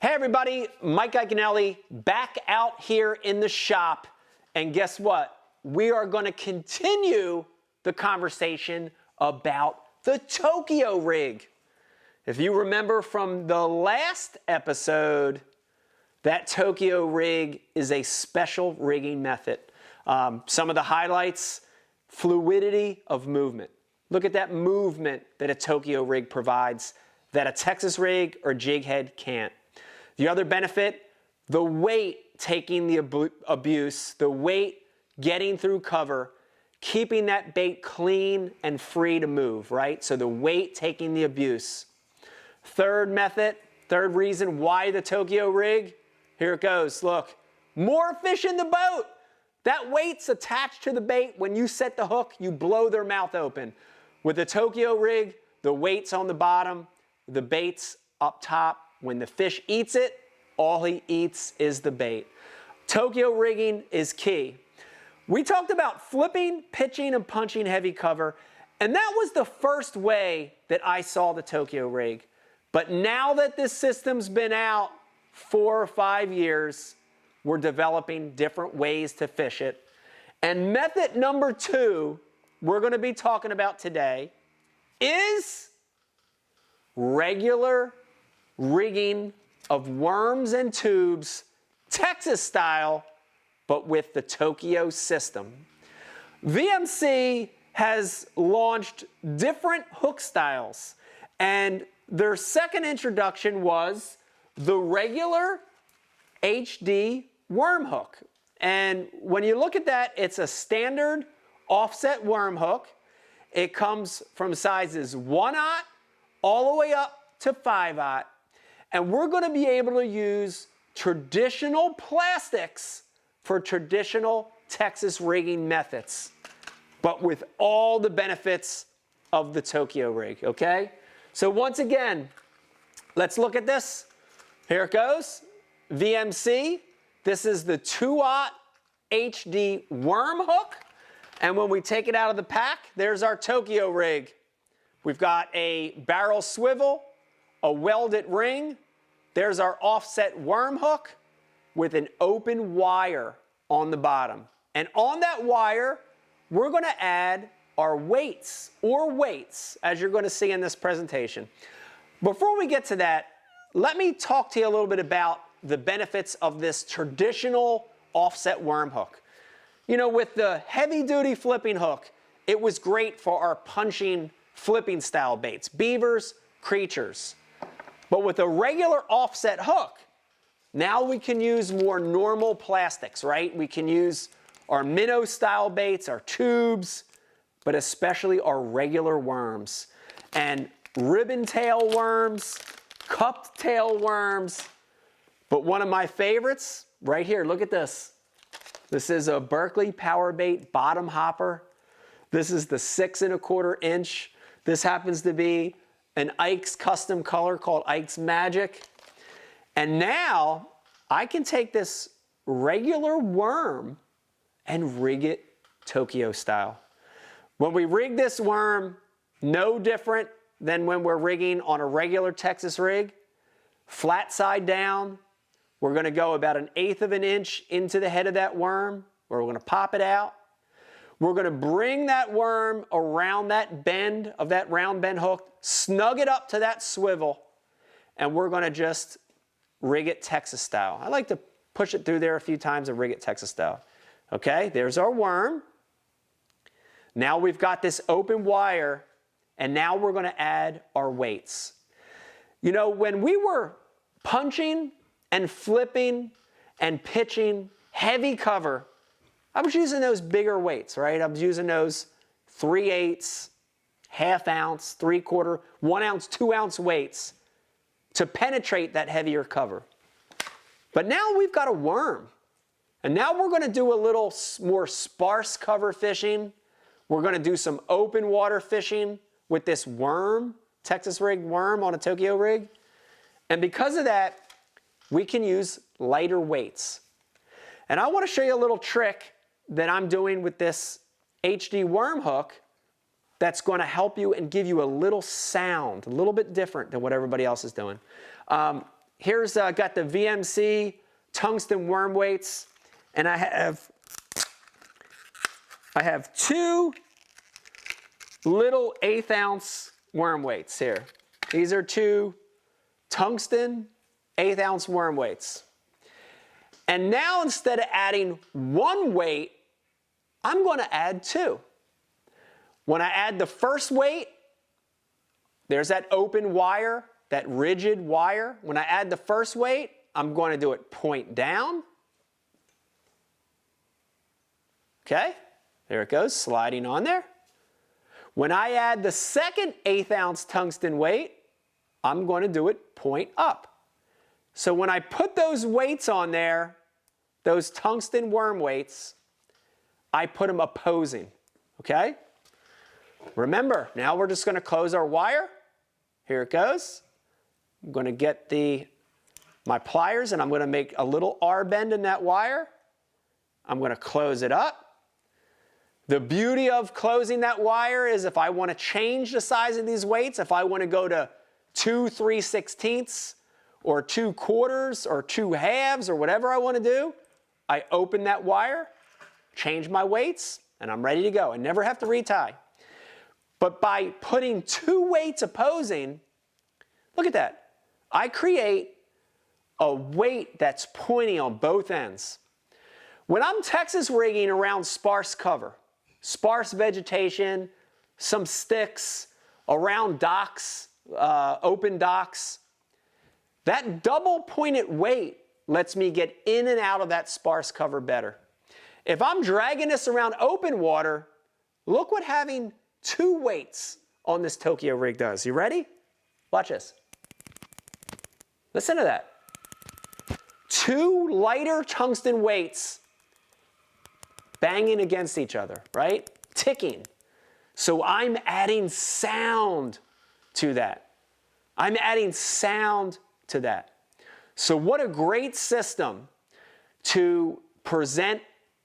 Hey everybody, Mike Iaconelli back out here in the shop, and guess what? We are going to continue the conversation about the Tokyo rig. If you remember from the last episode, that Tokyo rig is a special rigging method. Some of the highlights: fluidity of movement. Look at that movement that a Tokyo rig provides that a Texas rig or jig head can't. The other benefit, the weight taking the abuse, the weight getting through cover, keeping that bait clean and free to move, right? So the weight taking the abuse. Third method, third reason why the Tokyo rig, here it goes, look, more fish in the boat. That weight's attached to the bait. When you set the hook, you blow their mouth open. With the Tokyo rig, the weight's on the bottom, the bait's up top. When the fish eats it, all he eats is the bait. Tokyo rigging is key. We talked about flipping, pitching, and punching heavy cover, and that was the first way that I saw the Tokyo rig. But now that this system's been out 4 or 5 years, we're developing different ways to fish it. And method number 2 we're going to be talking about today is regular rigging of worms and tubes, Texas style, but with the Tokyo system. VMC has launched different hook styles, and their second introduction was the regular HD worm hook. And when you look at that, it's a standard offset worm hook. It comes from sizes 1/0 all the way up to 5/0. And we're going to be able to use traditional plastics for traditional Texas rigging methods, but with all the benefits of the Tokyo rig, okay? So once again, let's look at this. Here it goes. VMC. This is the 2/0 HD worm hook. And when we take it out of the pack, there's our Tokyo rig. We've got a barrel swivel, a welded ring. There's our offset worm hook with an open wire on the bottom. And on that wire, we're going to add our weights, as you're going to see in this presentation. Before we get to that, let me talk to you a little bit about the benefits of this traditional offset worm hook. You know, with the heavy-duty flipping hook, it was great for our punching, flipping style baits, beavers, creatures. But with a regular offset hook, now we can use more normal plastics, right? We can use our minnow style baits, our tubes, but especially our regular worms. And ribbon tail worms, cupped tail worms, but one of my favorites, right here, look at this. This is a Berkeley Power Bait bottom hopper. This is the 6 1/4 inch. This happens to be an Ike's custom color called Ike's Magic. And now I can take this regular worm and rig it Tokyo style. When we rig this worm, no different than when we're rigging on a regular Texas rig. Flat side down. We're going to go about 1/8 of an inch into the head of that worm, where we're going to pop it out. We're going to bring that worm around that bend of that round bend hook, snug it up to that swivel, and we're going to just rig it Texas style. I like to push it through there a few times and rig it Texas style. Okay, there's our worm. Now we've got this open wire, and now we're going to add our weights. You know, when we were punching and flipping and pitching heavy cover, I was using those bigger weights, right? I was using those 3/8, 1/2 ounce, 3/4, 1 ounce, 2 ounce weights to penetrate that heavier cover. But now we've got a worm. And now we're going to do a little more sparse cover fishing. We're going to do some open water fishing with this worm, Texas rig worm on a Tokyo rig. And because of that, we can use lighter weights. And I want to show you a little trick that I'm doing with this HD worm hook that's going to help you and give you a little sound, a little bit different than what everybody else is doing. here's got the VMC tungsten worm weights, and I have two little 1/8 ounce worm weights here. These are two tungsten 1/8 ounce worm weights. And now instead of adding one weight, I'm going to add two. When I add the first weight, there's that open wire, that rigid wire. When I add the first weight, I'm going to do it point down. Okay, there it goes, sliding on there. When I add the second 1/8 ounce tungsten weight, I'm going to do it point up. So when I put those weights on there, those tungsten worm weights, I put them opposing, okay? Remember, now we're just going to close our wire. Here it goes. I'm going to get my pliers, and I'm going to make a little R bend in that wire. I'm going to close it up. The beauty of closing that wire is if I want to change the size of these weights, if I want to go to 2 3/16 or 2 quarters or 2 halves or whatever I want to do, I open that wire, change my weights, and I'm ready to go. I never have to retie. But by putting two weights opposing, look at that. I create a weight that's pointy on both ends. When I'm Texas rigging around sparse cover, sparse vegetation, some sticks, around docks, open docks, that double pointed weight lets me get in and out of that sparse cover better. If I'm dragging this around open water, look what having two weights on this Tokyo rig does. You ready? Watch this. Listen to that. Two lighter tungsten weights banging against each other, right? Ticking. So I'm adding sound to that. I'm adding sound to that. So what a great system to present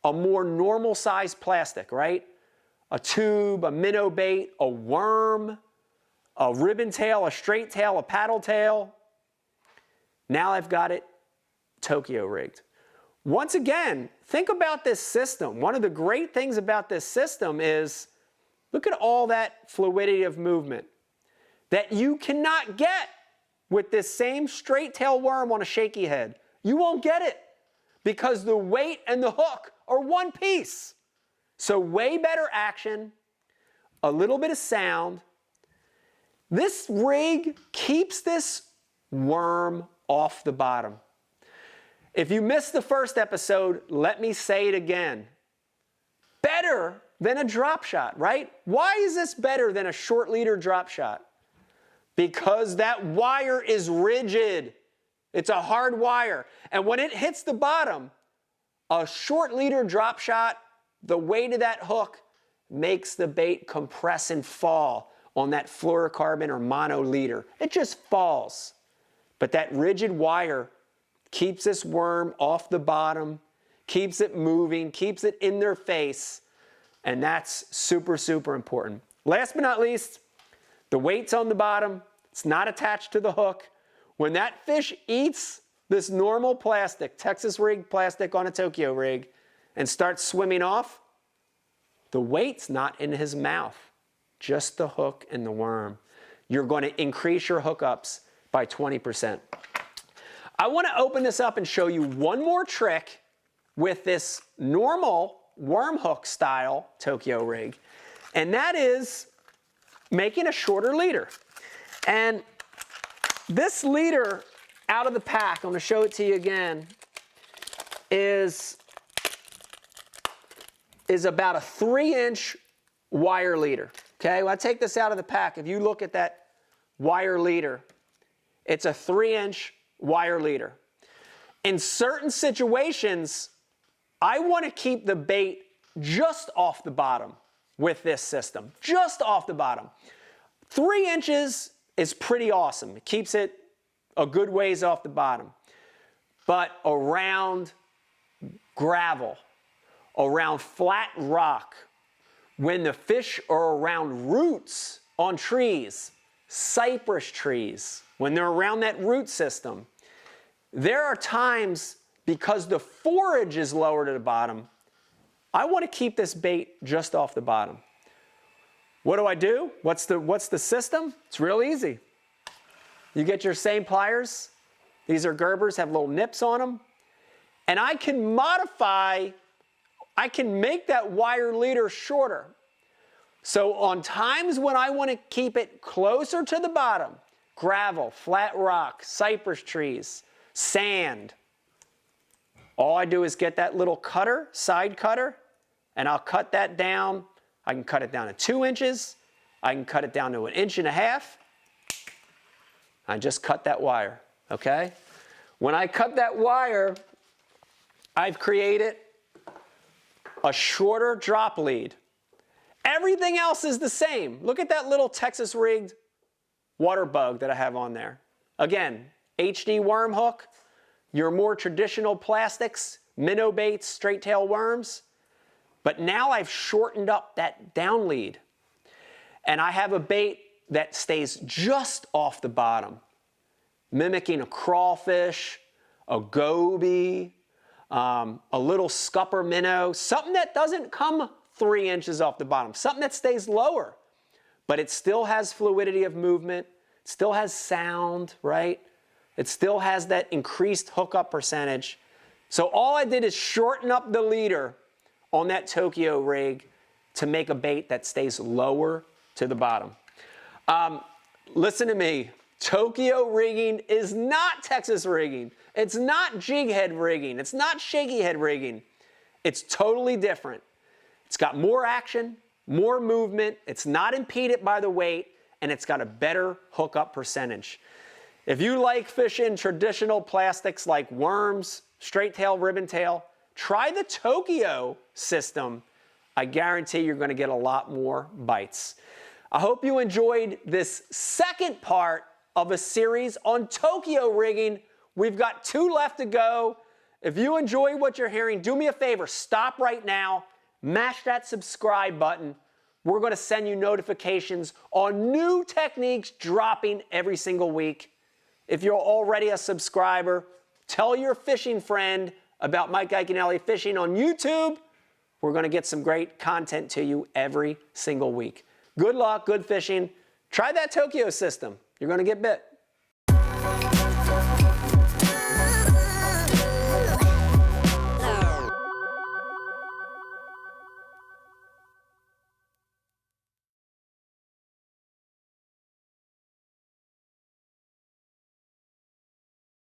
a more normal sized plastic, right? A tube, a minnow bait, a worm, a ribbon tail, a straight tail, a paddle tail. Now I've got it Tokyo rigged. Once again, think about this system. One of the great things about this system is, look at all that fluidity of movement that you cannot get with this same straight tail worm on a shaky head. You won't get it because the weight and the hook are one piece. So way better action, a little bit of sound. This rig keeps this worm off the bottom. If you missed the first episode, let me say it again. Better than a drop shot, right? Why is this better than a short leader drop shot? Because that wire is rigid. It's a hard wire. And when it hits the bottom, a short leader drop shot, the weight of that hook makes the bait compress and fall on that fluorocarbon or mono leader. It just falls. But that rigid wire keeps this worm off the bottom, keeps it moving, keeps it in their face, and that's super, super important. Last but not least, the weight's on the bottom. It's not attached to the hook. When that fish eats this normal plastic, Texas rig plastic on a Tokyo rig, and starts swimming off, the weight's not in his mouth, just the hook and the worm. You're going to increase your hookups by 20%. I want to open this up and show you one more trick with this normal worm hook style Tokyo rig, and that is making a shorter leader. And this leader out of the pack, I'm going to show it to you again, is about a 3-inch wire leader. Okay, when I take this out of the pack, if you look at that wire leader, it's a 3-inch wire leader. In certain situations, I want to keep the bait just off the bottom with this system, just off the bottom. 3 inches is pretty awesome. It keeps it a good ways off the bottom. But around gravel, around flat rock, when the fish are around roots on trees, cypress trees, when they're around that root system, there are times, because the forage is lower to the bottom, I want to keep this bait just off the bottom. What do I do? What's the system? It's real easy. You get your same pliers. These are Gerbers, have little nips on them. And I can modify, I can make that wire leader shorter. So on times when I want to keep it closer to the bottom, gravel, flat rock, cypress trees, sand, all I do is get that little cutter, side cutter, and I'll cut that down. I can cut it down to 2 inches. I can cut it down to 1.5 inches. I just cut that wire, okay? When I cut that wire, I've created a shorter drop lead. Everything else is the same. Look at that little Texas rigged water bug that I have on there. Again, HD worm hook, your more traditional plastics, minnow baits, straight tail worms. But now I've shortened up that down lead. And I have a bait that stays just off the bottom, mimicking a crawfish, a goby, a little scupper minnow, something that doesn't come 3 inches off the bottom, something that stays lower, but it still has fluidity of movement, still has sound, right? It still has that increased hookup percentage. So all I did is shorten up the leader on that Tokyo rig to make a bait that stays lower to the bottom. Listen to me, Tokyo rigging is not Texas rigging. It's not jig head rigging. It's not shaky head rigging. It's totally different. It's got more action, more movement. It's not impeded by the weight, and it's got a better hookup percentage. If you like fishing traditional plastics like worms, straight tail, ribbon tail, try the Tokyo system. I guarantee you're going to get a lot more bites. I hope you enjoyed this second part of a series on Tokyo rigging. We've got 2 left to go. If you enjoy what you're hearing, do me a favor, stop right now, mash that subscribe button. We're going to send you notifications on new techniques dropping every single week. If you're already a subscriber, tell your fishing friend about Mike Iaconelli Fishing on YouTube. We're going to get some great content to you every single week. Good luck, good fishing. Try that Tokyo system. You're going to get bit.